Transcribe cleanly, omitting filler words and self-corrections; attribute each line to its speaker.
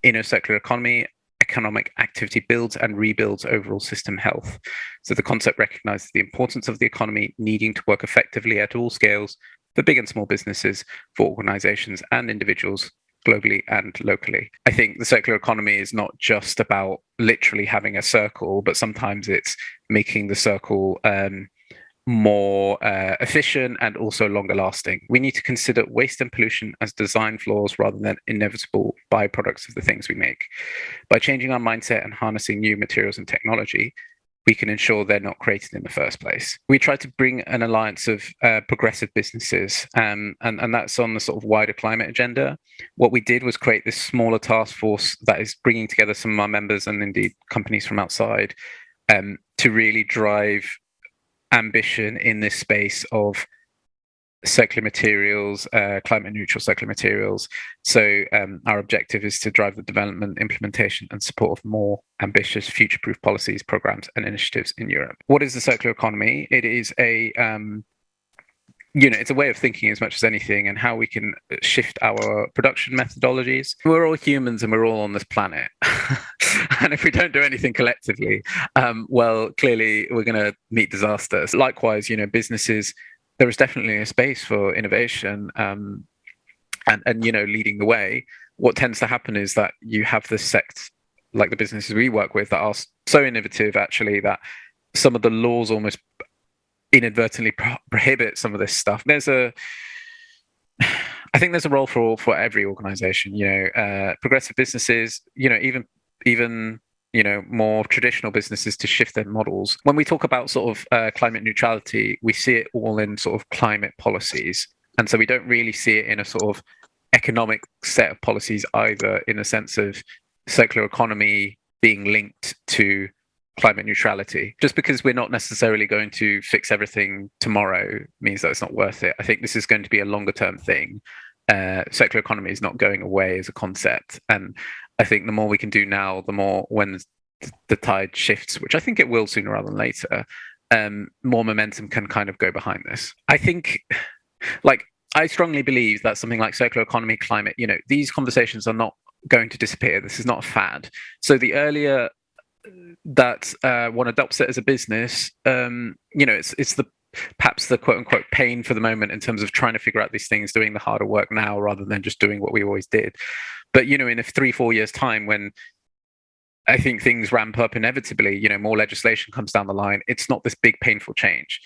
Speaker 1: In a circular economy, economic activity builds and rebuilds overall system health. So the concept recognizes the importance of the economy needing to work effectively at all scales for big and small businesses, for organizations and individuals globally and locally. I think the circular economy is not just about literally having a circle, but sometimes it's making the circle more efficient and also longer lasting. We need to consider waste and pollution as design flaws rather than inevitable byproducts of the things we make. By changing our mindset and harnessing new materials and technology, we can ensure they're not created in the first place. We try to bring an alliance of progressive businesses, and that's on the sort of wider climate agenda. What we did was create this smaller task force that is bringing together some of our members and indeed companies from outside to really drive ambition in this space of circular materials, climate neutral circular materials. So our objective is to drive the development, implementation and support of more ambitious future-proof policies, programs and initiatives in Europe. What is the circular economy? It is a it's a way of thinking as much as anything, and how we can shift our production methodologies. We're all humans and we're all on this planet. And if we don't do anything collectively, well, clearly we're going to meet disasters. Likewise, businesses, there is definitely a space for innovation and leading the way. What tends to happen is that you have this sect, like the businesses we work with, that are so innovative actually that some of the laws almost inadvertently prohibit some of this stuff. I think there's a role for every organization. Progressive businesses, even more traditional businesses, to shift their models. When we talk about sort of climate neutrality, we see it all in sort of climate policies, and so we don't really see it in a sort of economic set of policies either, in a sense of circular economy being linked to climate neutrality. Just because we're not necessarily going to fix everything tomorrow means that it's not worth it. I think this is going to be a longer term thing. Circular economy is not going away as a concept, and I think the more we can do now, the more, when the tide shifts, which I think it will sooner rather than later, more momentum can kind of go behind this. I think, I strongly believe that something like circular economy, climate, these conversations are not going to disappear. This is not a fad. So the earlier that one adopts it as a business, it's perhaps the quote unquote pain for the moment in terms of trying to figure out these things, doing the harder work now rather than just doing what we always did. But in a 3-4 years time, when I think things ramp up inevitably, more legislation comes down the line, it's not this big painful change.